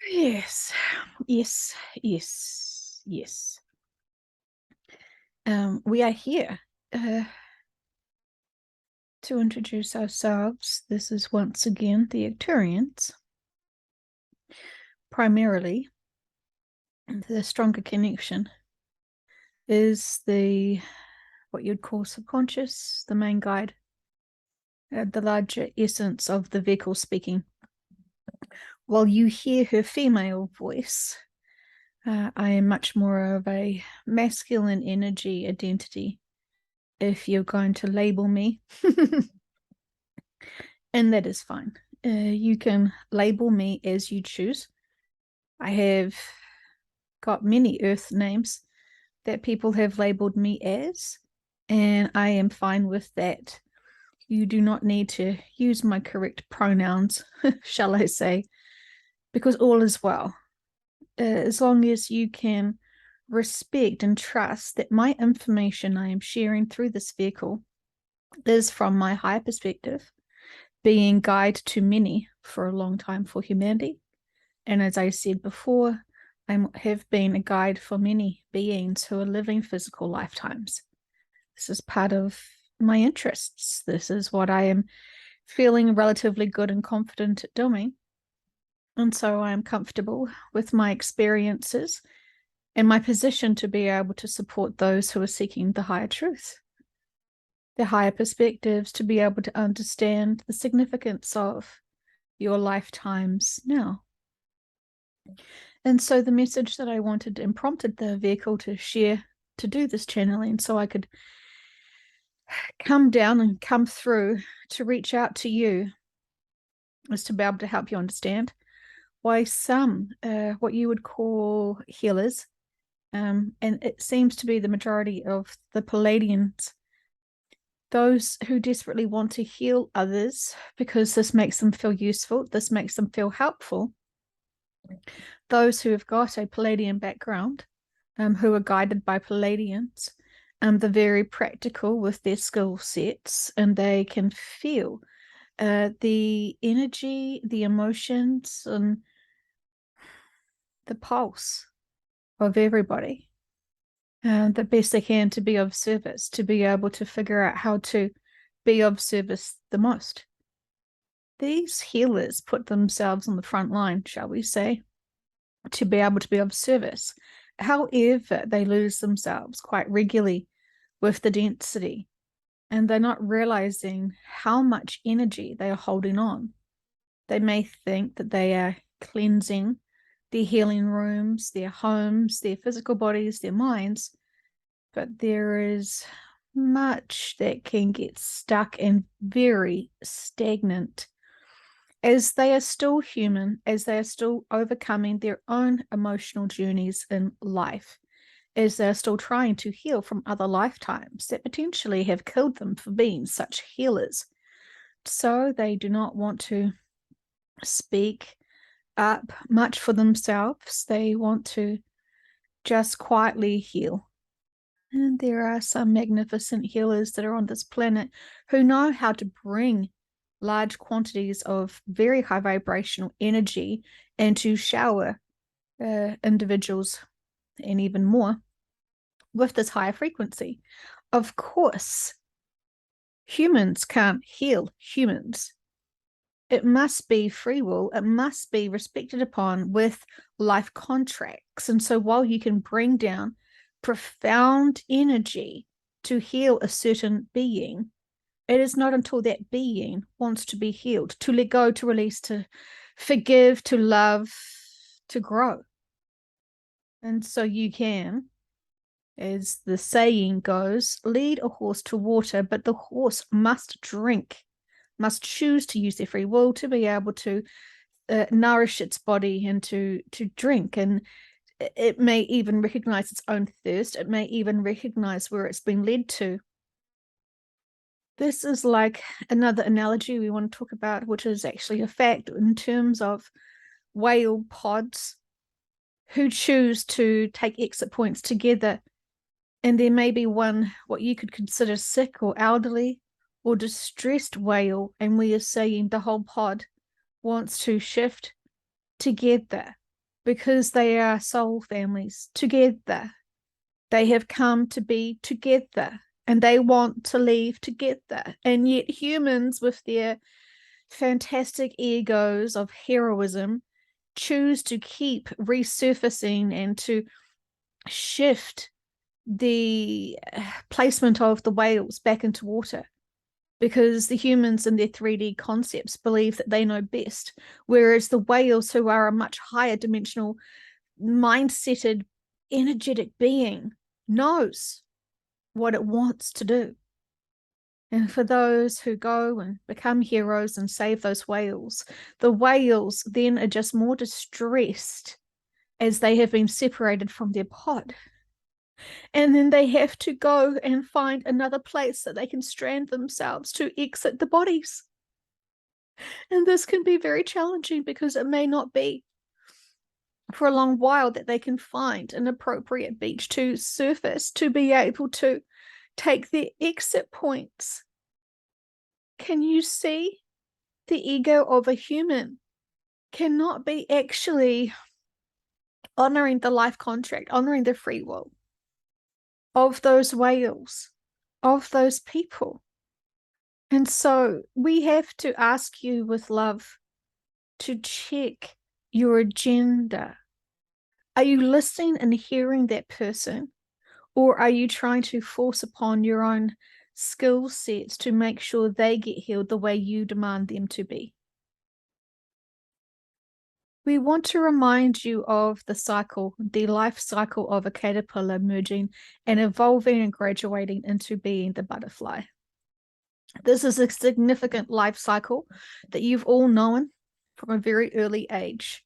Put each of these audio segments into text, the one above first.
Yes, yes, yes, yes. We are here to introduce ourselves. This is once again the Arcturians. Primarily, the stronger connection is the what you'd call subconscious, the main guide, the larger essence of the vehicle speaking. While you hear her female voice, I am much more of a masculine energy identity. If you're going to label me, and that is fine. You can label me as you choose. I have got many Earth names that people have labeled me as, and I am fine with that. You do not need to use my correct pronouns, shall I say, because all is well. As long as you can respect and trust that my information I am sharing through this vehicle is from my higher perspective, being guide to many for a long time for humanity. And as I said before, I have been a guide for many beings who are living physical lifetimes. This is part of my interests. This is what I am feeling relatively good and confident at doing. And so I am comfortable with my experiences and my position to be able to support those who are seeking the higher truth, the higher perspectives, to be able to understand the significance of your lifetimes now. And so the message that I wanted and prompted the vehicle to share to do this channeling so I could come down and come through to reach out to you is to be able to help you understand why some, what you would call healers, and it seems to be the majority of the Palladians, those who desperately want to heal others because this makes them feel useful, this makes them feel helpful. Those who have got a Palladian background, who are guided by Palladians, they're very practical with their skill sets, and they can feel the energy, the emotions, and the pulse of everybody the best they can to be of service, to be able to figure out how to be of service the most. These healers put themselves on the front line, shall we say, to be able to be of service. However, they lose themselves quite regularly with the density, and they're not realizing how much energy they are holding on. They may think that they are cleansing their healing rooms, their homes, their physical bodies, their minds, but there is much that can get stuck and very stagnant as they are still human, as they are still overcoming their own emotional journeys in life, as they're still trying to heal from other lifetimes that potentially have killed them for being such healers. So they do not want to speak up much for themselves. They want to just quietly heal. And there are some magnificent healers that are on this planet who know how to bring large quantities of very high vibrational energy and to shower individuals and even more with this higher frequency. Of course, humans can't heal humans. It must be free will. It must be respected upon with life contracts. And so while you can bring down profound energy to heal a certain being, it is not until that being wants to be healed, to let go, to release, to forgive, to love, to grow. And so you can, as the saying goes, lead a horse to water, but the horse must drink, must choose to use their free will to be able to nourish its body and to drink. And it may even recognize its own thirst. It may even recognize where it's been led to. This is like another analogy we want to talk about, which is actually a fact in terms of whale pods who choose to take exit points together. And there may be one, what you could consider sick or elderly or distressed whale, and we are saying the whole pod wants to shift together because they are soul families together. They have come to be together and they want to leave together. And yet humans with their fantastic egos of heroism choose to keep resurfacing and to shift the placement of the whales back into water, because the humans in their 3D concepts believe that they know best, whereas the whales, who are a much higher dimensional, mindseted, energetic being, knows what it wants to do. And for those who go and become heroes and save those whales, the whales then are just more distressed as they have been separated from their pod. And then they have to go and find another place that they can strand themselves to exit the bodies. And this can be very challenging because it may not be for a long while that they can find an appropriate beach to surface to be able to take their exit points. Can you see? The ego of a human cannot be actually honoring the life contract, honoring the free will of those whales, of those people. And so we have to ask you with love to check your agenda. Are you listening and hearing that person? Or are you trying to force upon your own skill sets to make sure they get healed the way you demand them to be? We want to remind you of the cycle, the life cycle of a caterpillar merging and evolving and graduating into being the butterfly. This is a significant life cycle that you've all known from a very early age.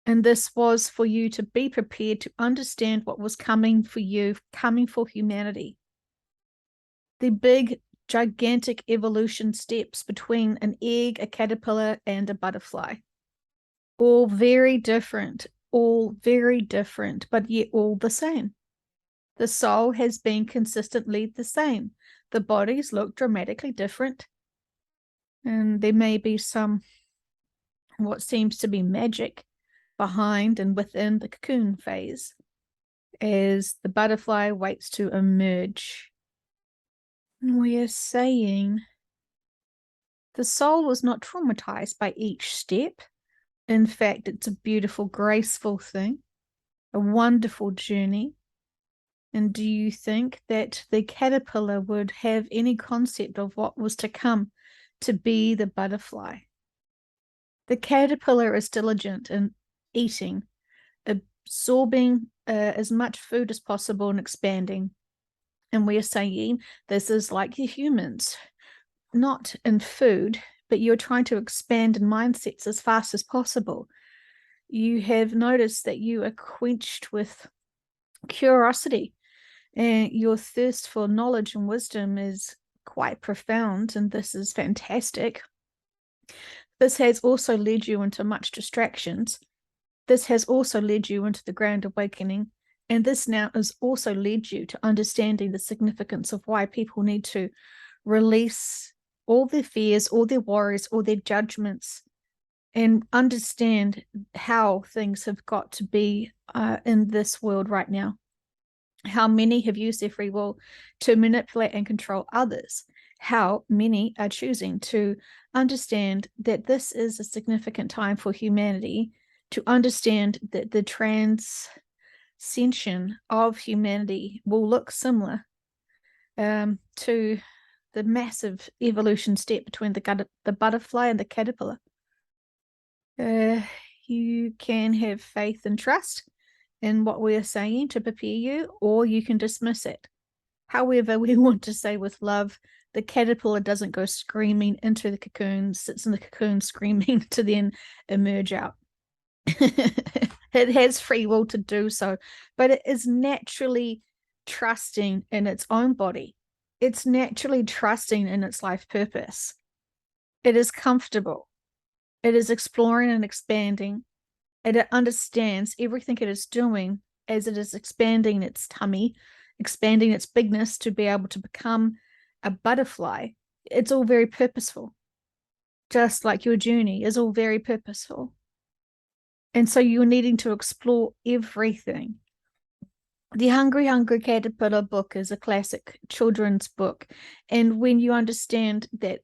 And this was for you to be prepared to understand what was coming for you, coming for humanity. The big, gigantic evolution steps between an egg, a caterpillar, and a butterfly. All very different, but yet all the same. The soul has been consistently the same. The bodies look dramatically different. And there may be some, what seems to be magic behind and within the cocoon phase as the butterfly waits to emerge. And we are saying the soul was not traumatized by each step. In fact, it's a beautiful, graceful thing, a wonderful journey. And do you think that the caterpillar would have any concept of what was to come to be the butterfly? The caterpillar is diligent in eating, absorbing as much food as possible and expanding. And we are saying this is like the humans, not in food, but you're trying to expand in mindsets as fast as possible. You have noticed that you are quenched with curiosity, and your thirst for knowledge and wisdom is quite profound, and this is fantastic. This has also led you into much distractions. This has also led you into the grand awakening, and this now has also led you to understanding the significance of why people need to release all their fears, all their worries, all their judgments, and understand how things have got to be in this world right now. How many have used their free will to manipulate and control others? How many are choosing to understand that this is a significant time for humanity to understand that the transcension of humanity will look similar to the massive evolution step between the butterfly and the caterpillar. You can have faith and trust in what we are saying to prepare you, or you can dismiss it. However, we want to say with love, the caterpillar doesn't go screaming into the cocoon, sits in the cocoon screaming to then emerge out. It has free will to do so, but it is naturally trusting in its own body. It's naturally trusting in its life purpose. It is comfortable. It is exploring and expanding. It understands everything it is doing as it is expanding its tummy, expanding its bigness to be able to become a butterfly. It's all very purposeful. Just like your journey is all very purposeful. And so you're needing to explore everything. The Hungry Hungry Caterpillar book is a classic children's book. And when you understand that,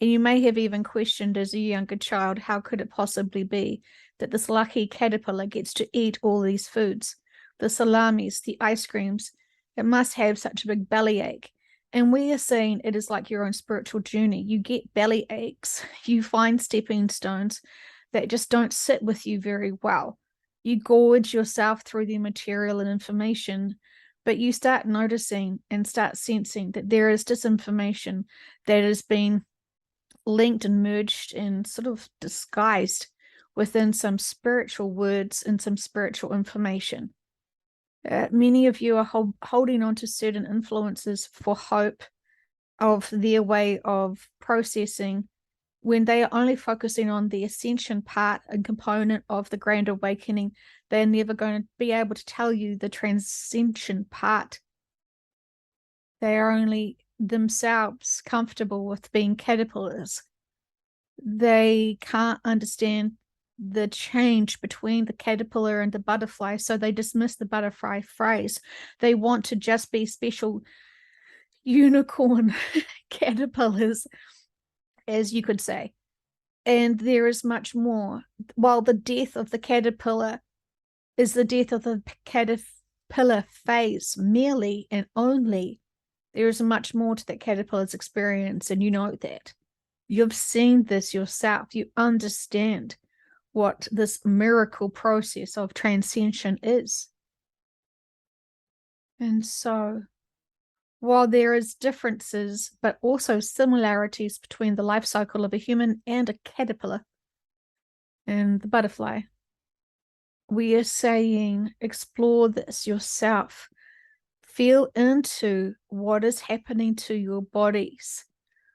and you may have even questioned as a younger child, how could it possibly be that this lucky caterpillar gets to eat all these foods, the salamis, the ice creams? It must have such a big bellyache. And we are saying it is like your own spiritual journey. You get belly aches, you find stepping stones that just don't sit with you very well. You gorge yourself through the material and information, but you start noticing and start sensing that there is disinformation that has been linked and merged and sort of disguised within some spiritual words and some spiritual information. Many of you are holding on to certain influences for hope of their way of processing when they are only focusing on the ascension part and component of the grand awakening. They're never going to be able to tell you the transcension part. They are only themselves comfortable with being caterpillars. They can't understand the change between the caterpillar and the butterfly, so they dismiss the butterfly phrase. They want to just be special unicorn caterpillars, as you could say. And there is much more. While the death of the caterpillar is the death of the caterpillar phase merely and only, there is much more to that caterpillar's experience, and you know that. You've seen this yourself. You understand what this miracle process of transcension is. And so, while there is differences, but also similarities between the life cycle of a human and a caterpillar and the butterfly, we are saying explore this yourself. Feel into what is happening to your bodies.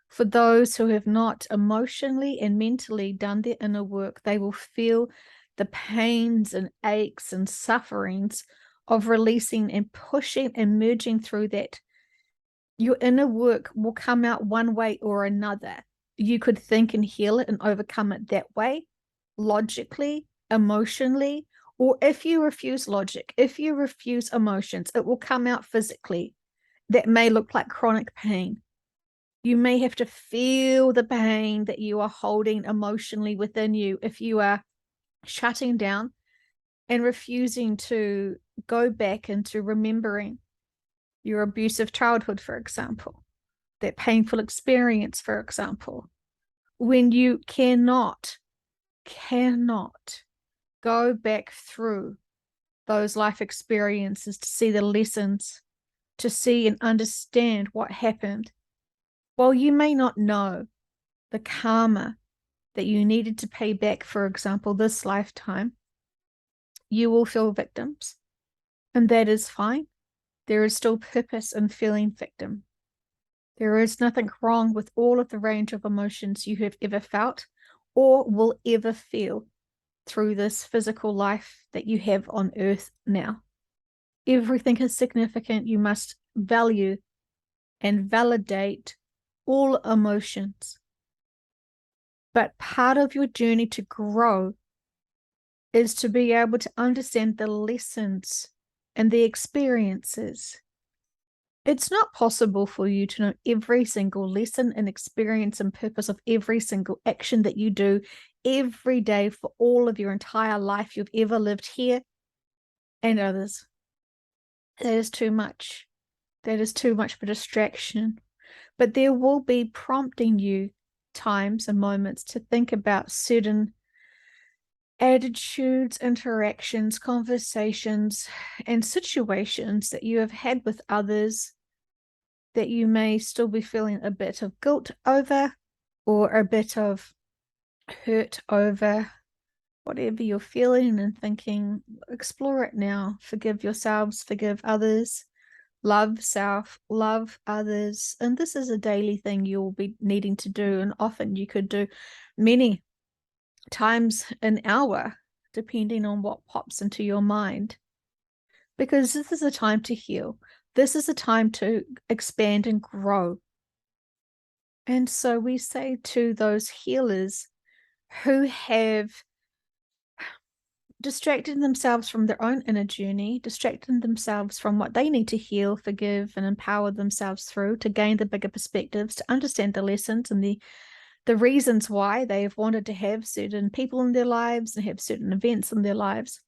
For those who have not emotionally and mentally done their inner work, they will feel the pains and aches and sufferings of releasing and pushing and merging through that. Your inner work will come out one way or another. You could think and heal it and overcome it that way, logically, emotionally, or if you refuse logic, if you refuse emotions, it will come out physically. That may look like chronic pain. You may have to feel the pain that you are holding emotionally within you if you are shutting down and refusing to go back into remembering your abusive childhood, for example, that painful experience, for example. When you cannot go back through those life experiences to see the lessons, to see and understand what happened. While you may not know the karma that you needed to pay back, for example, this lifetime, you will feel victims. And that is fine. There is still purpose in feeling victim. There is nothing wrong with all of the range of emotions you have ever felt or will ever feel through this physical life that you have on earth now. Everything is significant. You must value and validate all emotions. But part of your journey to grow is to be able to understand the lessons and the experiences. It's not possible for you to know every single lesson and experience and purpose of every single action that you do every day for all of your entire life you've ever lived here and others. That is too much. That is too much of a distraction. But there will be prompting you times and moments to think about certain attitudes, interactions, conversations, and situations that you have had with others that you may still be feeling a bit of guilt over or a bit of hurt over. Whatever you're feeling and thinking, explore it now. Forgive yourselves, forgive others, love self, love others. And this is a daily thing you'll be needing to do. And often you could do many times an hour, depending on what pops into your mind. Because this is a time to heal. This is a time to expand and grow. And so we say to those healers who have distracting themselves from their own inner journey, distracting themselves from what they need to heal, forgive, and empower themselves through to gain the bigger perspectives, to understand the lessons and the reasons why they have wanted to have certain people in their lives and have certain events in their lives.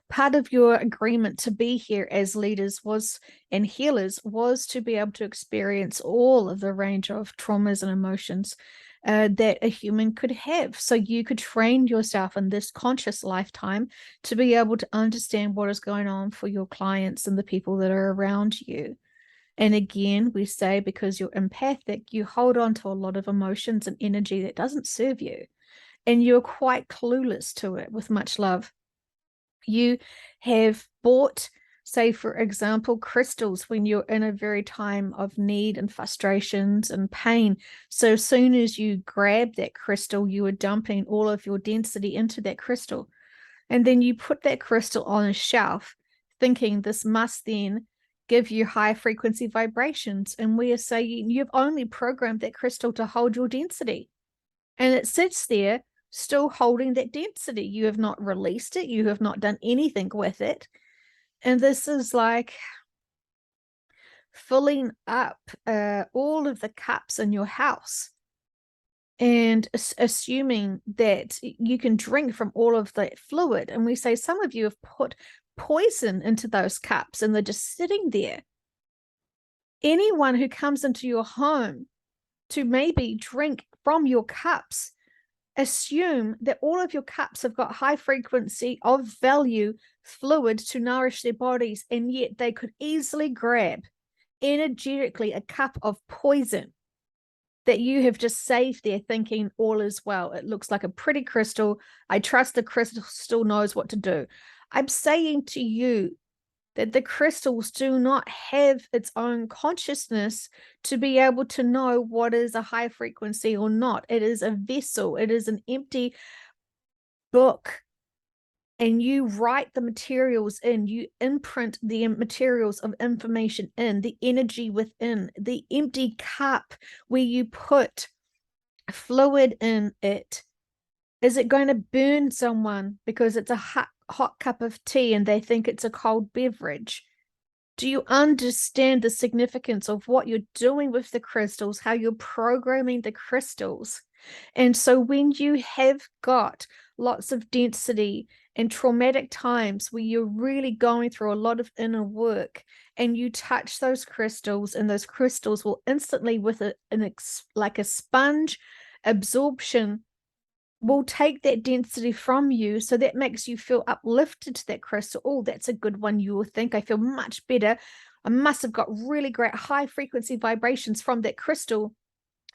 Part of your agreement to be here as leaders was and healers was to be able to experience all of the range of traumas and emotions that a human could have. So you could train yourself in this conscious lifetime to be able to understand what is going on for your clients and the people that are around you. And again, we say because you're empathic, you hold on to a lot of emotions and energy that doesn't serve you. And you're quite clueless to it with much love. You have bought, say, for example, crystals when you're in a very time of need and frustrations and pain. So as soon as you grab that crystal, you are dumping all of your density into that crystal. And then you put that crystal on a shelf, thinking this must then give you high frequency vibrations. And we are saying you've only programmed that crystal to hold your density. And it sits there still holding that density. You have not released it. You have not done anything with it. And this is like filling up all of the cups in your house and assuming that you can drink from all of that fluid. And we say some of you have put poison into those cups and they're just sitting there. Anyone who comes into your home to maybe drink from your cups, assume that all of your cups have got high frequency of value fluid to nourish their bodies, and yet they could easily grab energetically a cup of poison that you have just saved there thinking all is well. It looks like a pretty crystal. I trust the crystal still knows what to do. I'm saying to you that the crystals do not have its own consciousness to be able to know what is a high frequency or not. It is a vessel. It is an empty book. And you write the materials in, you imprint the materials of information in, the energy within, the empty cup where you put fluid in it. Is it going to burn someone because it's a hot cup of tea and they think it's a cold beverage? Do you understand the significance of what you're doing with the crystals, how you're programming the crystals? And so when you have got lots of density and traumatic times where you're really going through a lot of inner work and you touch those crystals, and those crystals will instantly with like a sponge absorption will take that density from you. So that makes you feel uplifted to that crystal. Oh, that's a good one. You will think, I feel much better. I must have got really great high frequency vibrations from that crystal.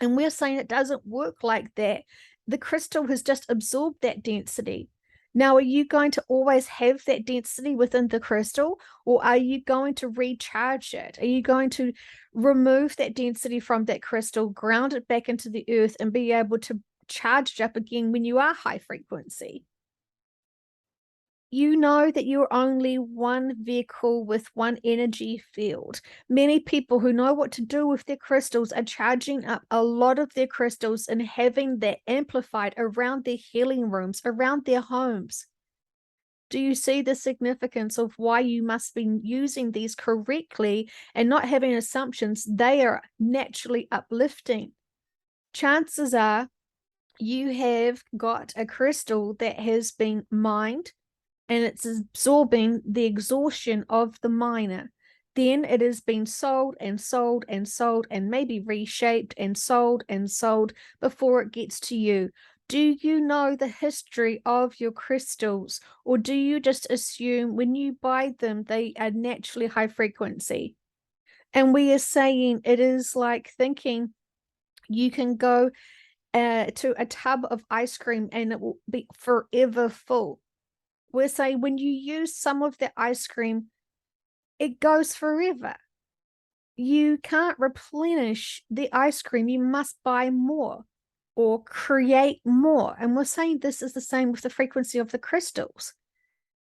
And we're saying it doesn't work like that. The crystal has just absorbed that density. Now, are you going to always have that density within the crystal, or are you going to recharge it? Are you going to remove that density from that crystal, ground it back into the earth, and be able to charged up again when you are high frequency? You know that you're only one vehicle with one energy field. Many people who know what to do with their crystals are charging up a lot of their crystals and having that amplified around their healing rooms, around their homes. Do you see the significance of why you must be using these correctly and not having assumptions? They are naturally uplifting. Chances are you have got a crystal that has been mined and it's absorbing the exhaustion of the miner. Then it has been sold and sold and sold and maybe reshaped and sold before it gets to you. Do you know the history of your crystals, or do you just assume when you buy them they are naturally high frequency? And we are saying it is like thinking you can go to a tub of ice cream and it will be forever full. We're saying when you use some of the ice cream, it goes forever. You can't replenish the ice cream. You must buy more or create more. And we're saying this is the same with the frequency of the crystals.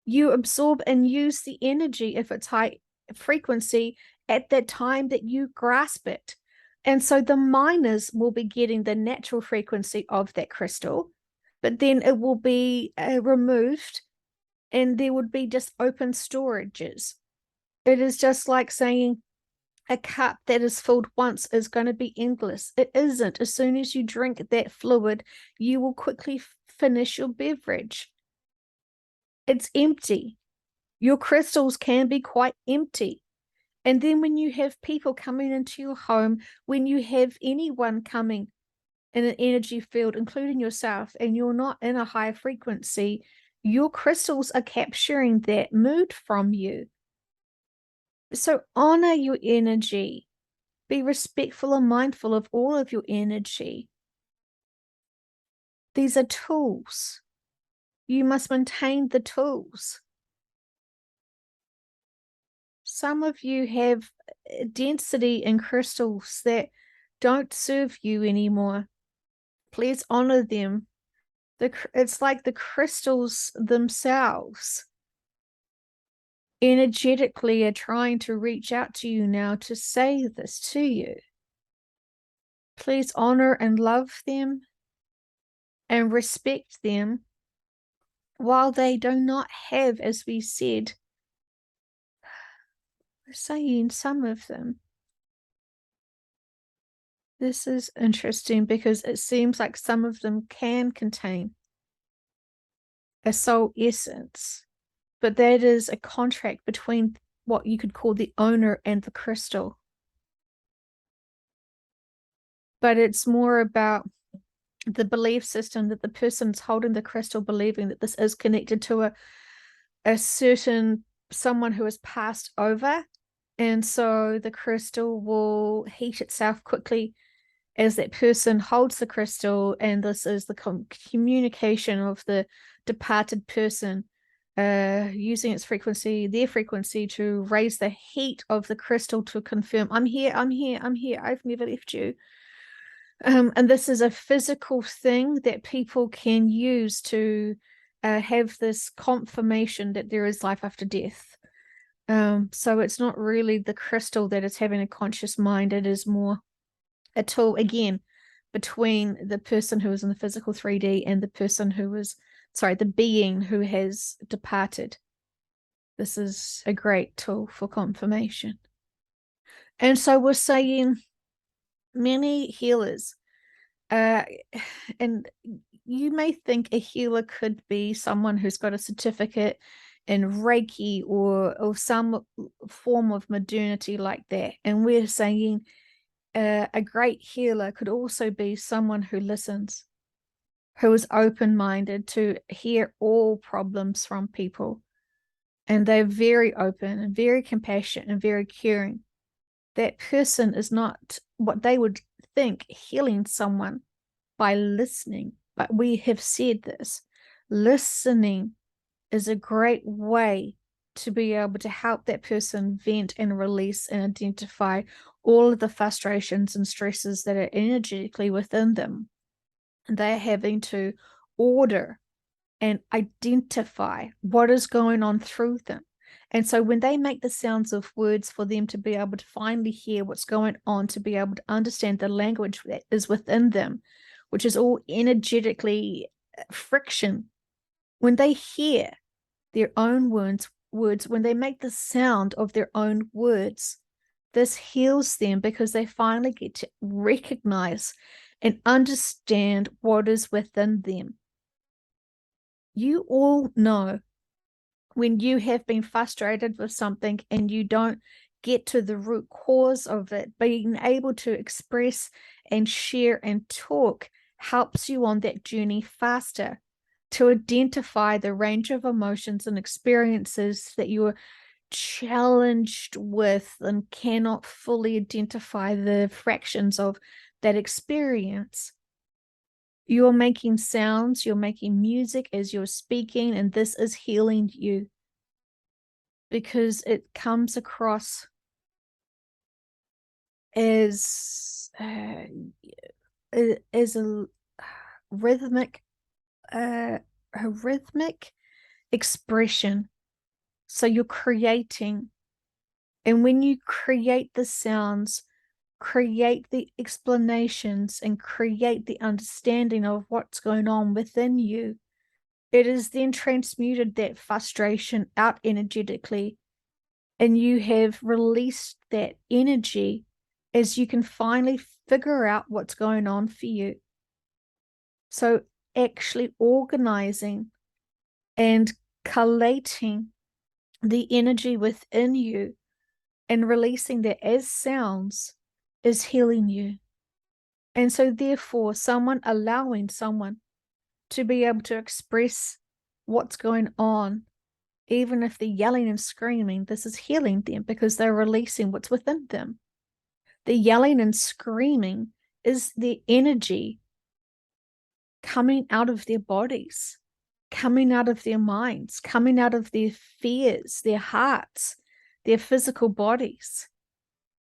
You absorb and use the energy if it's high frequency at the time that you grasp it. And so the miners will be getting the natural frequency of that crystal, but then it will be removed and there would be just open storages. It is just like saying a cup that is filled once is going to be endless. It isn't. As soon as you drink that fluid, you will quickly finish your beverage. It's empty. Your crystals can be quite empty. And then when you have people coming into your home, when you have anyone coming in an energy field, including yourself, and you're not in a high frequency, your crystals are capturing that mood from you. So honor your energy. Be respectful and mindful of all of your energy. These are tools. You must maintain the tools. Some of you have density in crystals that don't serve you anymore. Please honor them. It's like the crystals themselves energetically are trying to reach out to you now to say this to you. Please honor and love them and respect them while they do not have, as we said, we're saying some of them. This is interesting because it seems like some of them can contain a soul essence, but that is a contract between what you could call the owner and the crystal. But it's more about the belief system that the person's holding the crystal, believing that this is connected to a certain someone who has passed over. And so the crystal will heat itself quickly as that person holds the crystal, and this is the communication of the departed person using its frequency, their frequency, to raise the heat of the crystal to confirm, I'm here, I'm here, I'm here, I've never left you. And this is a physical thing that people can use to have this confirmation that there is life after death. So it's not really the crystal that is having a conscious mind. It is more a tool, again, between the person who is in the physical 3D and the person who is, sorry, the being who has departed. This is a great tool for confirmation. And so we're saying many healers, and you may think a healer could be someone who's got a certificate in Reiki or some form of modernity like that. And we're saying a great healer could also be someone who listens, who is open-minded to hear all problems from people. And they're very open and very compassionate and very caring. That person is not what they would think healing someone by listening. But we have said this. Listening is a great way to be able to help that person vent and release and identify all of the frustrations and stresses that are energetically within them. And they're having to order and identify what is going on through them. And so when they make the sounds of words for them to be able to finally hear what's going on, to be able to understand the language that is within them, which is all energetically friction, when they hear their own words, when they make the sound of their own words, this heals them because they finally get to recognize and understand what is within them. You all know when you have been frustrated with something and you don't get to the root cause of it, being able to express and share and talk helps you on that journey faster, to identify the range of emotions and experiences that you are challenged with and cannot fully identify the fractions of that experience. You're making sounds, you're making music as you're speaking, and this is healing you because it comes across as a rhythmic expression. So you're creating, and when you create the sounds, create the explanations and create the understanding of what's going on within you, it is then transmuted that frustration out energetically, and you have released that energy as you can finally figure out what's going on for you. So actually organizing and collating the energy within you and releasing that as sounds is healing you. And so therefore, allowing someone to be able to express what's going on, even if they're yelling and screaming, this is healing them because they're releasing what's within them. The yelling and screaming is the energy coming out of their bodies, coming out of their minds, coming out of their fears, their hearts, their physical bodies.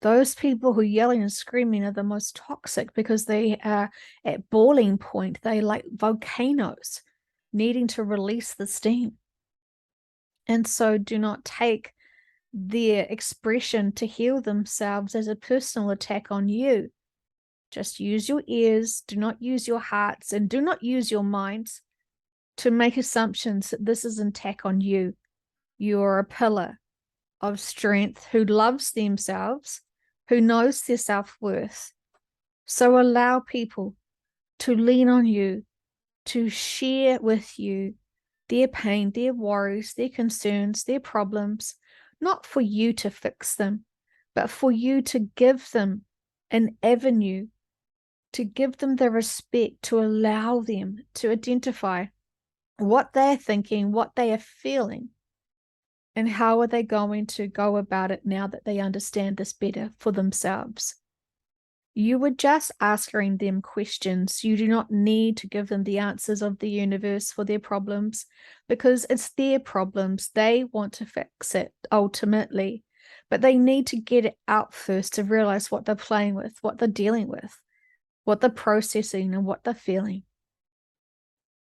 Those people who are yelling and screaming are the most toxic because they are at boiling point. They like volcanoes needing to release the steam. And so do not take their expression to heal themselves as a personal attack on you. Just use your ears, do not use your hearts, and do not use your minds to make assumptions that this is an attack on you. You are a pillar of strength who loves themselves, who knows their self-worth. So allow people to lean on you, to share with you their pain, their worries, their concerns, their problems, not for you to fix them, but for you to give them an avenue, to give them the respect, to allow them to identify what they're thinking, what they are feeling, and how are they going to go about it now that they understand this better for themselves. You were just asking them questions. You do not need to give them the answers of the universe for their problems because it's their problems. They want to fix it ultimately, but they need to get it out first to realize what they're playing with, what they're dealing with, what they're processing, and what they're feeling.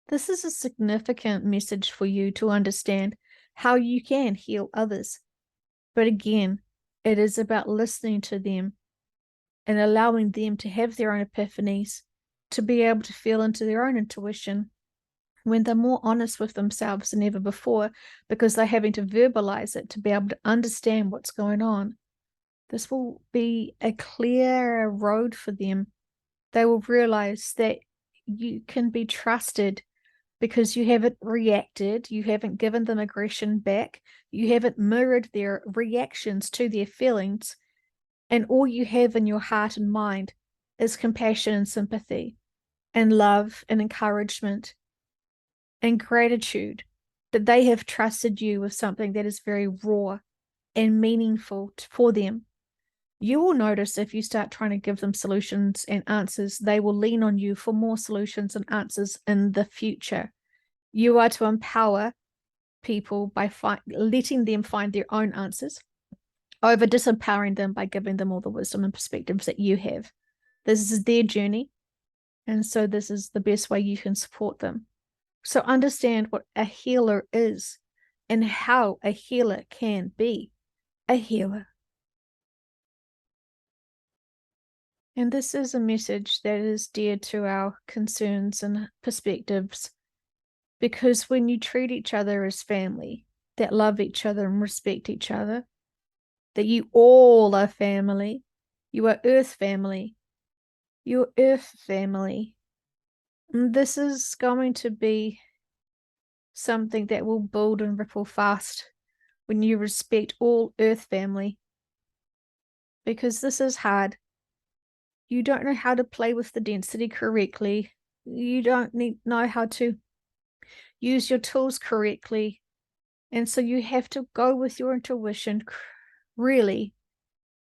This is a significant message for you to understand how you can heal others. But again, it is about listening to them and allowing them to have their own epiphanies, to be able to feel into their own intuition when they're more honest with themselves than ever before, because they're having to verbalize it to be able to understand what's going on. This will be a clearer road for them. They will realize that you can be trusted because you haven't reacted, you haven't given them aggression back, you haven't mirrored their reactions to their feelings, and all you have in your heart and mind is compassion and sympathy and love and encouragement and gratitude that they have trusted you with something that is very raw and meaningful for them. You will notice if you start trying to give them solutions and answers, they will lean on you for more solutions and answers in the future. You are to empower people by letting them find their own answers over disempowering them by giving them all the wisdom and perspectives that you have. This is their journey, and so this is the best way you can support them. So understand what a healer is and how a healer can be a healer. And this is a message that is dear to our concerns and perspectives, because when you treat each other as family, that love each other and respect each other, that you all are family, you are Earth family, you're Earth family. And this is going to be something that will build and ripple fast when you respect all Earth family, because this is hard. You don't know how to play with the density correctly. You don't know how to use your tools correctly. And so you have to go with your intuition, really.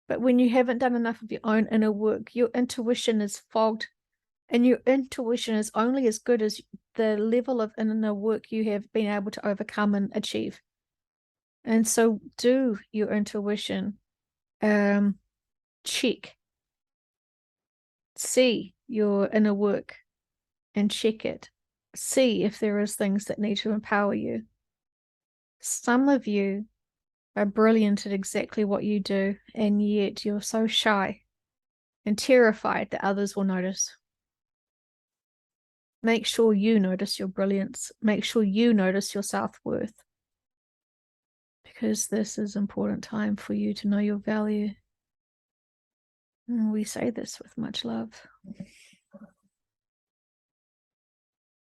But when you haven't done enough of your own inner work, your intuition is fogged. And your intuition is only as good as the level of inner work you have been able to overcome and achieve. And so do your intuition check. See your inner work and check it. See if there is things that need to empower you. Some of you are brilliant at exactly what you do, and yet you're so shy and terrified that others will notice. Make sure you notice your brilliance. Make sure you notice your self-worth, because this is important time for you to know your value. And we say this with much love.